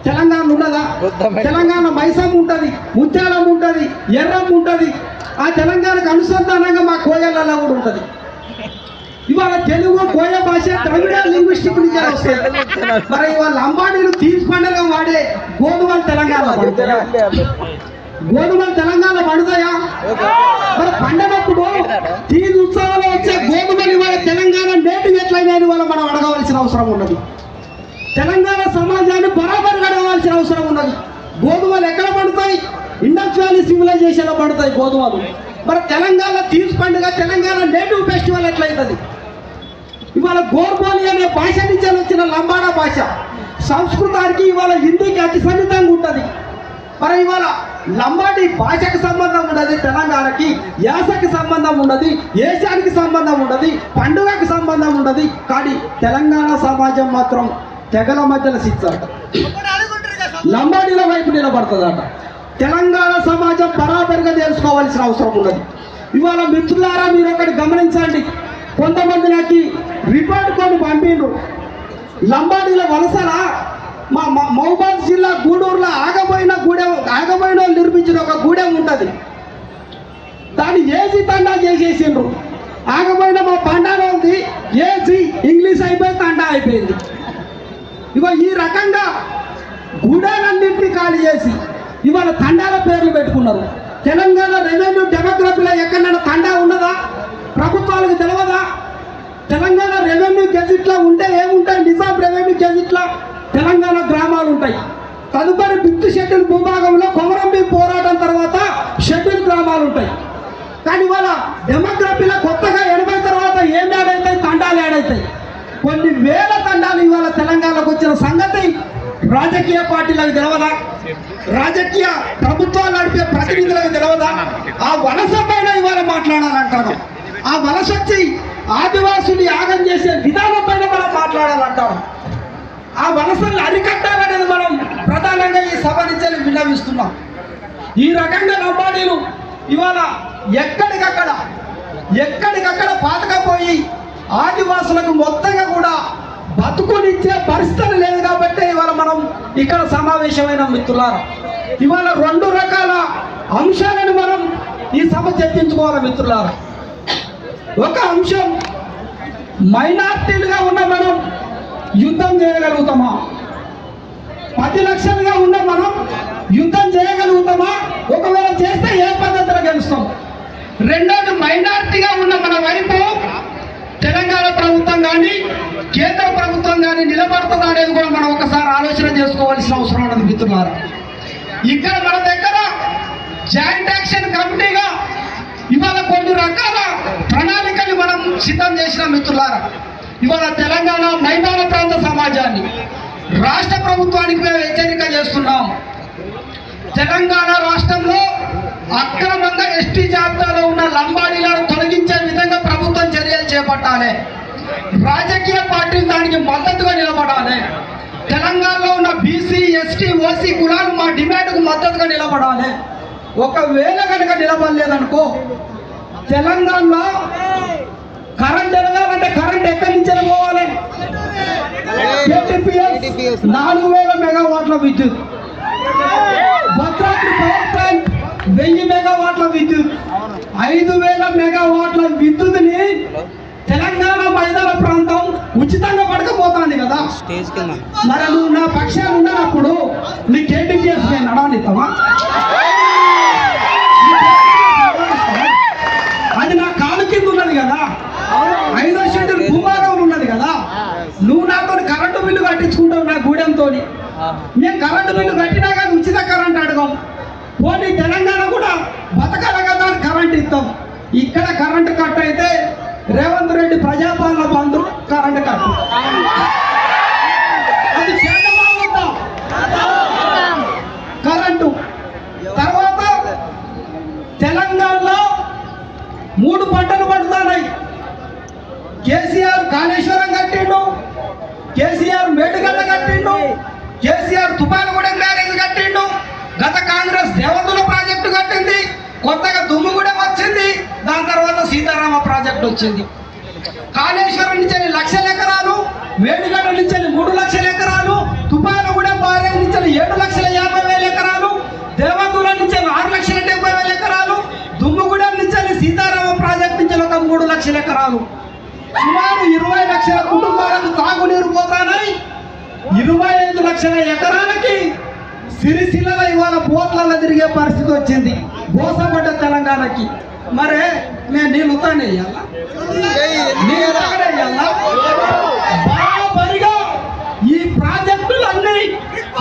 తెలంగాణ ఉండదా? తెలంగాణ మైసమ్మ ఉంటుంది, ముత్యాలం ఉంటుంది, ఎర్రం ఉంటుంది. ఆ తెలంగాణకు అనుసంధానంగా మా కోయలలో కూడా ఉంటుంది. ఇవాళ తెలుగు కోయ భాష ద్రవిడ లింగ్విస్టిక్ నుంచి వస్తాయి. మరి ఇవాళ లంబాడీలు తీజ్ పండుగ వాడే గోధుమలు తెలంగాణ పడతాయా? గోధుమలు తెలంగాణ పడతాయా? మరి పండగప్పుడు తీజ్ ఉత్సవాలు వచ్చే గోధుమలు ఇవాళ తెలంగాణ నేటివ్ ఎట్లయినా ఇవాళ మనం అడగవలసిన అవసరం ఉన్నది. తెలంగాణ సమాజాన్ని బరాబర్ అడగవలసిన అవసరం ఉన్నది. గోధుమలు ఎక్కడ పడతాయి? ఇండస్ వ్యాలీ సివిలైజేషన్లో పడతాయి గోధుమలు. మరి తెలంగాణ తీజ్ పండుగ తెలంగాణ నేటివ్ ఫెస్టివల్ ఎట్లయితుంది? ఇవాళ గోర్బోలి అనే భాష నుంచి వచ్చిన లంబాడా భాష సంస్కృతానికి ఇవాళ హిందీకి అతి సన్నిహితంగా ఉంటుంది. మరి ఇవాళ లంబాడీ భాషకు సంబంధం ఉన్నది, తెలంగాణకి యాసకి సంబంధం ఉన్నది, ఏషానికి సంబంధం ఉన్నది, పండుగకి సంబంధం ఉన్నది. కానీ తెలంగాణ సమాజం మాత్రం తెగల మధ్యలో శిక్షాట, లంబాడీల వైపు నిలబడుతుందట. తెలంగాణ సమాజం బరాబరిగా తెలుసుకోవాల్సిన అవసరం ఉన్నది. ఇవాళ మిత్రులారా మీరు ఒకటి గమనించండి. కొంతమంది నాకు రిపోర్ట్ కొని పంపిండ్రు. లంబాడీల వలసల మా మహబూబాద్ జిల్లా గూడూరులో ఆగబోయిన నిర్మించిన ఒక గూడెం ఉంటుంది. దాన్ని ఏజీ తండా చేసేసిండ్రు. ఆగబోయిన మా పండాలో ఉంది, ఏజీ ఇంగ్లీష్ అయిపోయి తండా అయిపోయింది. ఇగో ఈ రకంగా గూడాలన్నింటినీ ఖాళీ చేసి ఇవాళ తండాల పేర్లు పెట్టుకున్నారు. తెలంగాణ రెవెన్యూ డెమోగ్రఫీలో ఎక్కడైనా తండా ఉన్నదా? ప్రభుత్వాలకు తెలియదా? తెలంగాణ రెవెన్యూ గెజిట్లో ఉంటే ఏముంటాయి? నిజాం రెవెన్యూ గెజిట్లో తెలంగాణ గ్రామాలు ఉంటాయి. తదుపరి బిత్తు షెడ్యూల్ భూభాగంలో కొమరంబి పోరాటం తర్వాత షెడ్యూల్ గ్రామాలు ఉంటాయి. కానీ ఇవాళ డెమోగ్రఫీలో కొత్తగా 80 తర్వాత ఏం యాడ్ అవుతాయి? తండాలు యాడ్ అవుతాయి. కొన్ని వేల తండాలు ఇవాళ తెలంగాణకు వచ్చిన సంగతి రాజకీయ పార్టీలకు తెలవదా? రాజకీయ ప్రభుత్వాలు నడిపే ప్రతినిధులకు తెలవదా? ఆ వలస పైన ఇవాళ మాట్లాడాలంటారు. ఆ వలస వచ్చి ఆదివాసుని యాగం చేసే విధానం పైన మనం మాట్లాడాలంటారు. ఆ వలసల్ని అరికట్టాలనేది మనం ప్రధానంగా ఈ సభ నుంచి విన్నవిస్తున్నాం. ఈ రకంగా లంబాడీలు ఇవాళ ఎక్కడికక్కడ పాతకపోయి ఆదివాసులకు మొత్తంగా కూడా బతుకునిచ్చే పరిస్థితి లేదు. కాబట్టి ఇవాళ మనం ఇక్కడ సమావేశమైన మిత్రులారా, ఇవాళ 2 రకాల అంశాలను మనం ఈ సభ చర్చించుకోవాలి మిత్రులారా. ఒక అంశం, మైనార్టీలుగా ఉన్న మనం యుద్ధం చేయగలుగుతామా? 10 లక్షలుగా ఉన్న మనం యుద్ధం చేయగలుగుతామా? ఒకవేళ చేస్తే ఏ పద్ధతిలో గెలుస్తాం? రెండోది, మైనార్టీగా ఉన్న మన వైపు తెలంగాణ ప్రభుత్వం కానీ కేంద్ర ప్రభుత్వం కానీ నిలబడుతుందా అనేది కూడా మనం ఒకసారి ఆలోచన చేసుకోవాల్సిన అవసరం ఉన్నది మిత్రులారా. ఇక్కడ మన దగ్గర జాయింట్ యాక్షన్ కమిటీగా ఇవాళ కొన్ని రకాల ప్రణాళికలు మనం సిద్ధం చేసిన మిత్రులారా. ఇవాళ తెలంగాణ మైదాన ప్రాంత సమాజాన్ని రాష్ట్ర ప్రభుత్వానికి మేము హెచ్చరిక చేస్తున్నాం. తెలంగాణ రాష్ట్రంలో అక్రమంగా ఎస్టీ జాబితాలో ఉన్న లంబాడీలను తొలగించే విధంగా ప్రభుత్వం చర్యలు చేపట్టాలి. రాజకీయ పార్టీలు దానికి మద్దతుగా నిలబడాలి. తెలంగాణలో ఉన్న బీసీ, ఎస్టీ, ఓసీ కులాలు మా డిమాండ్కు మద్దతుగా నిలబడాలి. ఒకవేళ కనుక నిలబడలేదనుకో, తెలంగాణలో కరెంట్ ఎదగాలంటే కరెంట్ ఎక్కడి నుంచి పోవాలి? KTPS 4000 మెగావాట్ల విద్యుత్, భద్రాద్రి పవర్ ప్లాంట్ 1000 మెగావాట్ల విద్యుత్, 5000 మెగావాట్ల విద్యుత్ని తెలంగాణ మైదాన ప్రాంతం ఉచితంగా పడకపోతుంది కదా. మరి నువ్వు నా పక్షాలు ఉన్నప్పుడు నీ KTPS నడవనిస్తావా? అది నా కాలు కింద ఉన్నది కదా, 5వ షెడ్యూల్ భూభాగంలో ఉన్నది కదా. నువ్వు నాతో కరెంటు బిల్లు కట్టించుకుంటావు నా గూడెంతో. మేము కరెంటు బిల్లు కట్టినా కానీ ఉచిత కరెంట్ అడగం. పోనీ తెలంగాణ కూడా బతకాల కదా కరెంట్ ఇస్తాం. ఇక్కడ కరెంటు కట్ అయితే రేవంత్ రెడ్డి ప్రజాపాలన బంధు కరెంటు కట్టు. అది చేద్దాం కరెంటు. తర్వాత తెలంగాణలో 3 పంటలు పడుతున్నాయి. కేసీఆర్ కాళేశ్వరం కట్టిండు, కేసీఆర్ మేడిగడ్డ కట్టిండు, కేసీఆర్ తుపానుగూడెం బ్యారేజ్ కట్టిండు. గత కాంగ్రెస్ దేవదుల ప్రాజెక్టు కట్టింది, కొత్తగా దుమ్ముగూడెం వచ్చింది, దాని తర్వాత సీతారామ ప్రాజెక్టు వచ్చింది. కాళేశ్వరం నుంచి 1 లక్షల ఎకరాలు, వేడిగడ్డ నుంచి 3 లక్షల ఎకరాలు, తుపాలగూడెం బారేజ్ నుంచి 7,50,000 ఎకరాలు, దేవగూడెం నుంచి 6,70,000 ఎకరాలు, దుమ్ముగూడెం నుంచి సీతారామ ప్రాజెక్ట్ నుంచి ఒక 3 లక్షల ఎకరాలు. సుమారు 20 లక్షల కుటుంబాలకు తాగునీరు పోతానని 25 లక్షల ఎకరాలకి సిరిసిల్ల ఇవాళ బోట్లలో తిరిగే పరిస్థితి వచ్చింది మోసపడ్డ తెలంగాణకి. మరే నేను నీళ్ళు ఉత్తానే వేయాలా? బరాబరిగా ఈ ప్రాజెక్టులన్నీ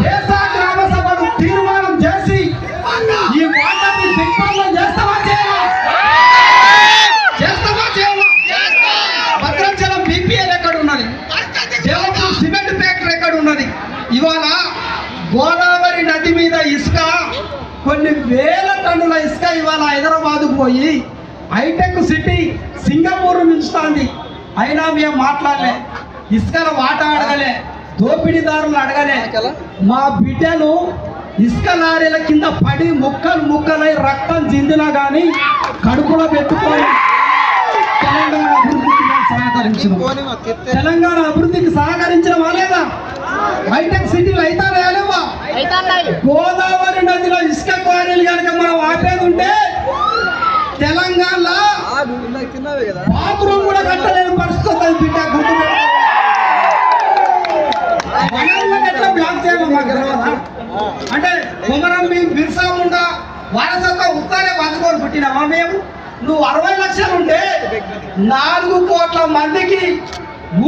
దేశ గ్రామ సభను తీర్మానం చేసి ఈ వాటర్ని దిగ్బంధం చేస్తావా చేయాలా? భద్రాచలం బీపీఎల్ ఎక్కడ ఉన్నది? దేవపూర్ సిమెంట్ ఫ్యాక్టరీ ఎక్కడ ఉన్నది? ఇవాళ గోదావరి నది మీద ఇసుక కొన్ని వేల టన్నుల ఇసుక ఇవాళ హైదరాబాద్ పోయి హైటెక్ సిటీ సింగపూర్ మించుతోంది. అయినా మేము మాట్లాడలే, ఇసుకల వాటా అడగలే, దోపిడీదారులు అడగలే. మా బిడ్డలు ఇసుక లారీల కింద పడి ముక్కలై రక్తం చిందినా కానీ కడుపులో పెట్టుకొని తెలంగాణ అభివృద్ధికి సహకరించిన తెలంగాణ అభివృద్ధికి సహకరించిన వాళ్ళేదా? హైటెక్ సిటీలు అయితానే లేవా? గోదావరి నదిలో ఇసుక క్వారీలు కనుక మనం ఆపేది ఉంటే తెలంగాణలో బాత్రూమ్ కూడా కట్టలేని పరిస్థితి వస్తుంది. బిడ్డ ఎట్లా బ్లాక్ చేయాలో మాకు తెలియదా? అంటే కుమరం బిర్సా ముండా వారసత్వ ఉత్తానే పంచుకొని పుట్టినామా మేము? నువ్వు 60 లక్షలు ఉంటే 4 కోట్ల మందికి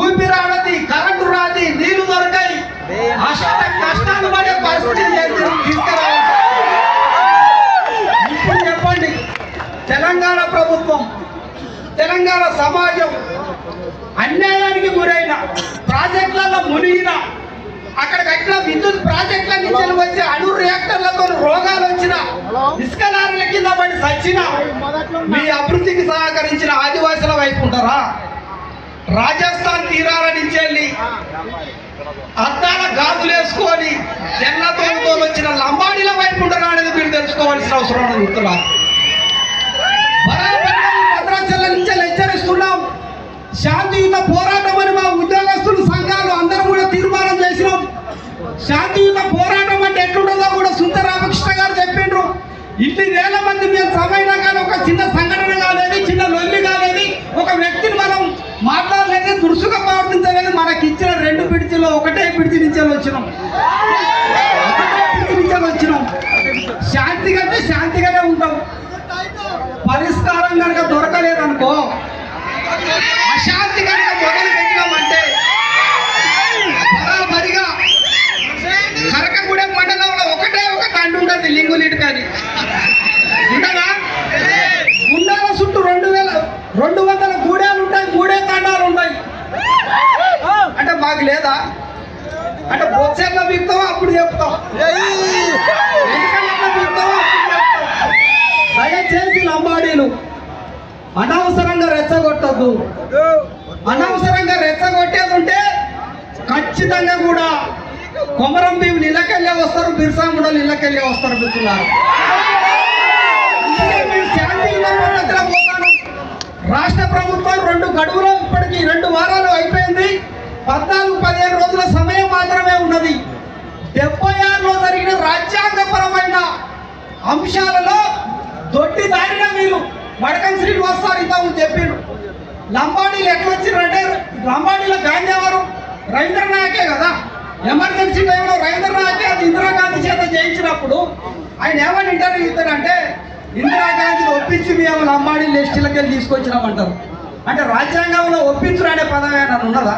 ఊపిరాడది, కరెంటు రాది, నీళ్లు దొరకాయి, కష్టాలు పడే పరిస్థితి తీసుకురావాలి. ఇప్పుడు చెప్పండి, తెలంగాణ ప్రభుత్వం, తెలంగాణ సమాజం అన్యాయానికి గురైన ప్రాజెక్టులలో మునిగిన, అక్కడ కట్టిన విద్యుత్ ప్రాజెక్టుల నుంచి వచ్చే అణు రియాక్టర్లతో రోగాలు వచ్చిన, ఇసుక లారీల కింద పడి సచ్చిన, మీ అభివృద్ధికి సహకరించిన ఆదివాసుల వైపు ఉంటారా? రాజస్థాన్ తీరాల నుంచి వెళ్ళి అద్దాల గాజులు వేసుకొని తెల్లతోలుతో వచ్చిన లంబాడీల వైపు ఉంటారా అనేది మీరు తెలుసుకోవాల్సిన అవసరం గుర్తులా. భద్రాచలం నుంచి హెచ్చరిస్తున్నాం, శాంతియుత పోరాటం అని మా ఉద్యోగస్తులు సంఘాలు అందరం కూడా తీర్మానం చేసినాం. శాంతియుత పోరాటం అంటే ఎట్లుంటుందో కూడా సుందర రామకృష్ణ గారు చెప్పిండ్రు. ఇన్ని వేల మంది మేము సమైనా కానీ ఒక చిన్న సంఘటన కాలేదు, చిన్న లొల్లి కాలేదు, ఒక వ్యక్తిని మనం మాట్లాడలేదు, దురుసుగా ప్రవర్తించలేదు. మనకి ఇచ్చిన 2 పిడిచిలో ఒకటే పిడిచి నుంచి వచ్చినాం. శాంతి కంటే శాంతిగానే ఉంటాం. పరిష్కారం కనుక దొరకలేదనుకో, అశాంతి కనుక మొదలు పెట్టినామంటే బరాబరిగా కరకగూడెం మండలంలో ఒకటే ఒక తండ్రి ఉంటుంది, లింగులీటు కానీ ఉండదా? గుండాల చుట్టూ 200 గూడెలు ఉంటాయి, 3 తండాలు ఉంటాయి. అంటే మాకు లేదా? అంటే బొచ్చెల్లో బిగుతావా అప్పుడు చెప్తాం, ఎందుకన్నా బిగుతావా అప్పుడు చెప్తాం. దయచేసి లంబాడీలు అనవసరంగా రెచ్చగొట్టద్దు. అనవసరంగా రెచ్చగొట్టేది ఉంటే ఖచ్చితంగా కూడా కొమరం భీం ఇళ్ళకెళ్ళే వస్తారు, బిర్సా ముండలు ఇళ్ళకెళ్ళే వస్తారు. మిత్రులారా, రాష్ట్ర ప్రభుత్వం 2 గడువులో ఇప్పటికి 2 వారాలు అయిపోయింది. 14-15 రోజుల సమయం మాత్రమే ఉన్నది. 76లో జరిగిన రాజ్యాంగపరమైన అంశాలలో దొడ్డి దారిన మీరు వడకం శ్రీనివాస్ సార్ ఇంతకు చెప్పిండు. లంబాడీలు ఎట్లా వచ్చిందంటే, లంబాడీల బ్యాండ్ ఎవరు? రవీంద్ర నాయకే కదా. ఎమర్జెన్సీ టైంలో రవీంద్ర నాయకే అది ఇందిరాగాంధీ చేత చేయించినప్పుడు ఆయన ఏమని ఇంటర్వ్యూ ఇస్తారంటే, ఇందిరాగాంధీని ఒప్పించి మేము లంబాడీ లిస్టులకి వెళ్ళి తీసుకొచ్చినామంటారు. అంటే రాజ్యాంగంలో ఒప్పించురు అనే పదం ఏమైనా ఉన్నదా?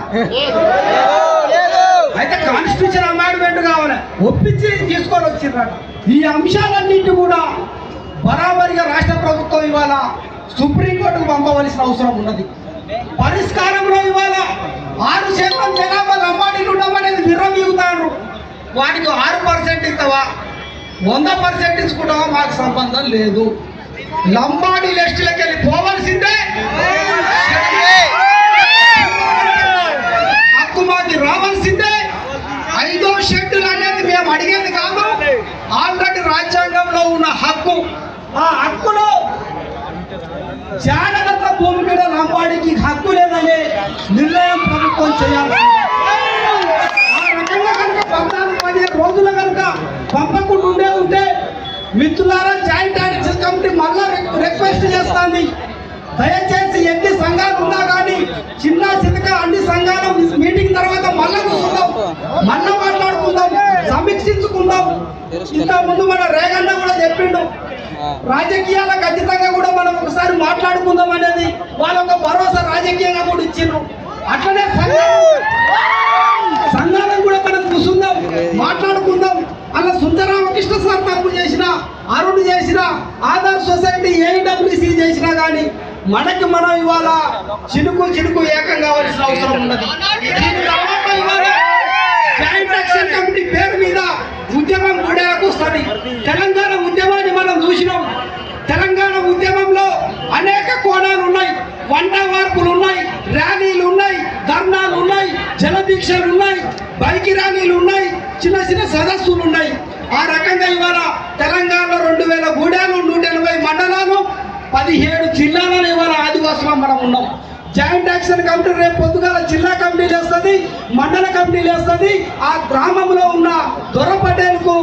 అయితే కాన్స్టిట్యూషన్ అమెండ్మెంట్ కావాలి, ఒప్పించి తీసుకొని వచ్చిర్రట. ఈ అంశాలన్నింటి కూడా బరాబరిగా రాష్ట్ర ప్రభుత్వం ఇవాళ సుప్రీంకోర్టుకు పంపవలసిన అవసరం ఉన్నది. పరిష్కారంలో ఇవాళ 6% జనాభా లంబాడీలు ఉండమనేది విర్రమీగుతారు. వాటికి 6% ఇస్తావా, 100% ఇచ్చుకుంటావా మాకు సంబంధం లేదు. లంబాడీ లిస్టులకి వెళ్ళి పోవలసిందే, హక్కు మాకు రావాల్సిందే. 5వ షెడ్యూల్ అనేది మేము అడిగేది కాదు, ఆల్రెడీ రాజ్యాంగంలో ఉన్న హక్కు. ఆ హక్కులో జాగ్రత్త భూమి మీద లంబాడీకి హక్కు లేదనే మళ్ళా రిక్వెస్ట్ చేస్తుంది, దయచేసి ఎన్ని సంఘాలు ఉన్నా కానీ చిన్న చిన్నగా అన్ని సంఘాలు మీటింగ్ తర్వాత మళ్ళా కూర్చుందాం, మళ్ళా మాట్లాడుకుందాం, సమీక్షించుకుందాం. ఇంత ముందు మన రేగన్న కూడా చెప్పిండు, రాజకీయాలకు ఖచ్చితంగా కూడా మనం ఒకసారి మాట్లాడుకుందాం అనేది వాళ్ళ ఒక భరోసా రాజకీయంగా కూడా ఇచ్చిండ్రు. అట్లనే సంఘాలను కూడా మనం కూర్చుందాం, మాట్లాడుకుందాం. అలా సుందరరామకృష్ణ సార్ తప్పు చేసినా, అరుణ్ చేసినా, ఆధార్ సొసైటీ ఏడబ్ల్యూసీ చేసినా కానీ మనకి మనం ఇవాళ చినుకు చినుకు ఏకం కావాల్సిన అవసరం ఉన్నది. దీని తర్వాత ఇవాళ జాయింట్ యాక్షన్ కమిటీ పేరు మీద ఉద్యమం గుడేలకు వస్తుంది. తెలంగాణ ఉద్యమాన్ని మనం చూసినాం. తెలంగాణ ఉద్యమంలో అనేక కోణాలు ఉన్నాయి, వంట వార్పులు ఉన్నాయి, ర్యాలీలు ఉన్నాయి, ధర్నాలు ఉన్నాయి, జలదీక్షలు ఉన్నాయి, బైక్ ర్యాలీలు ఉన్నాయి, చిన్న చిన్న సదస్సులు ఉన్నాయి. ఆ రకంగా ఇవాళ తెలంగాణలో 2000 గూడాలు, 180 మండలాలు, 17 జిల్లాలలో ఇవాళ ఆదివాసులు మనం ఉన్నాం. జాయింట్ యాక్షన్ కమిటీ రేపు పొద్దుగాల జిల్లా కమిటీలు వేస్తుంది, మండల కమిటీలు వేస్తుంది. ఆ గ్రామంలో ఉన్న దొర పటేల్కు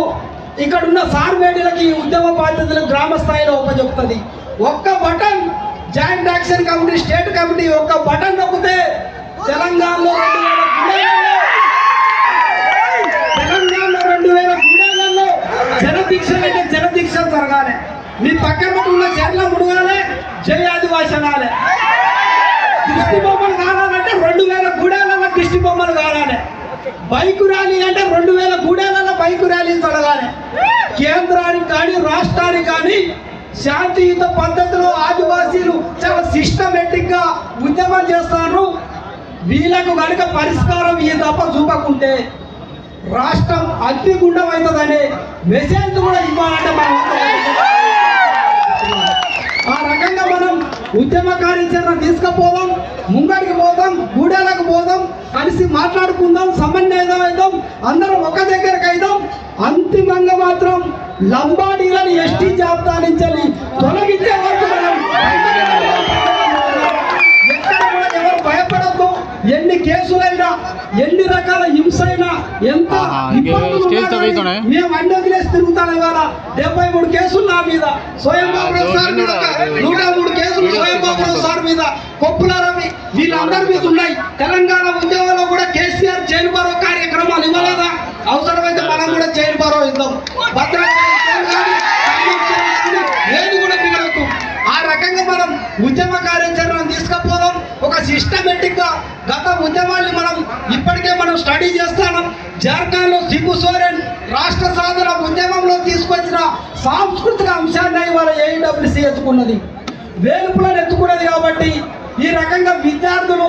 ఇక్కడ ఉన్న సార్వేడీలకి ఉద్యమ బాధ్యతలు గ్రామ స్థాయిలో ఉపజెప్తుంది. ఒక్క button joint action committee state committee ఒక్క బటన్ నొక్కితే తెలంగాణలో 2000 గుండెలలో జలదీక్షలు అంటే జలదీక్షలు జరగాలి. మీ పక్కన ఉన్న చెట్ల ముడగాలి, జై ఆదివాసి అనాలి. దిష్టి బొమ్మలు కావాలంటే 2000 గూడాలలో దిష్టి బొమ్మలు కావాలి. బైకు ర్యాలీ అంటే 2000 గూడాలలో బైకు ర్యాలీ జరగాలి. కేంద్రానికి కానీ రాష్ట్రానికి కానీ శాంతియుత పద్ధతిలో ఆదివాసీలు చాలా సిస్టమేటిక్ గా ఉద్యమం చేస్తారు. వీళ్ళకు కనుక పరిష్కారం ఈ తప్ప చూపకుంటే రాష్ట్రం అగ్నిగుండం అవుతుందనే మెసేజ్ కూడా ఇవ్వాలంటే మనం ఆ రకంగా మనం ఉద్యమ కార్యాచరణ తీసుకుపోదాం, ముంగడికి పోదాం, గూడెలకు పోదాం, కలిసి మాట్లాడుకుందాం, సమన్వయం అవుదాం, అందరం ఒక దగ్గరకు అయిదాం. అంతిమంగా మాత్రం లంబాడీలను ఎస్టీ జాబితా నుంచి తొలగించే వరకు మనం ఎక్కడ కూడా ఎవరు భయపడద్దు. ఎన్ని కేసులైనా, ఎన్ని రకాల హింస అయినా, ఎంత మేము అన్ని వదిలేసి తిరుగుతాను. ఇవాళ 73 కేసులు నా మీద, స్వయంబాబురావు సార్ మీద 103 కేసులు స్వయంబాబురావు సార్ మీద, కొప్పుల రవి, వీళ్ళందరి మీద ఉన్నాయి. తెలంగాణ ఉద్యమంలో కూడా కేసీఆర్ జైలు బరో కార్యక్రమాలు ఇవ్వలేదా? అవసరమైతే మనం కూడా జైలు బరో ఇద్దాం. ఏది కూడా మిగలదు. ఆ రకంగా మనం ఉద్యమ కార్యాచరణ తీసుకుపోదాం. ఒక సిస్టమేటిక్ గా గత ఉద్యమాన్ని మనం ఇప్పటికే మనం స్టడీ చేస్తాం. జార్ఖండ్ లో సిబు సోరెన్ రాష్ట్ర సాధన ఉద్యమంలో తీసుకొచ్చిన సాంస్కృతిక అంశాన్ని ఇవాళ ఏడబ్ల్యూసీ ఎత్తుకున్నది, వేలుపులను ఎత్తుకున్నది. కాబట్టి ఈ రకంగా విద్యార్థులు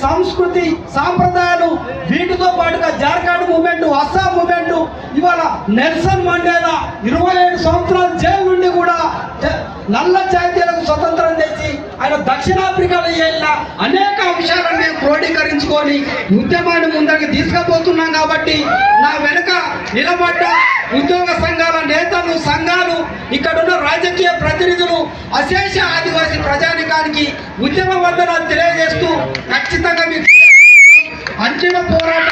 సంస్కృతి సాంప్రదాయాలు వీటితో పాటుగా జార్ఖండ్ మూవ్మెంట్, అస్సాం మూవ్మెంట్, ఇవాళ నెల్సన్ మండేలా 27 సంవత్సరాల జైలు నుండి కూడా నల్ల జాతీయులకు స్వతంత్రం తెచ్చి ఆయన దక్షిణాఫ్రికాలో వెళ్ళిన అనేక అంశాలను మేము క్రోడీకరించుకొని ఉద్యమాన్ని ముందరికి తీసుకుపోతున్నాం. కాబట్టి నా వెనుక నిలబడ్డ ఉద్యోగ సంఘాల నేతలు, సంఘాలు, ఇక్కడున్న రాజకీయ ప్రతినిధులు, అశేష ఆదివాసీ ప్రజానికానికి ఉద్యమ వందనాలు తెలియజేస్తూ ఖచ్చితంగా మీకు అంతిమ పోరాటం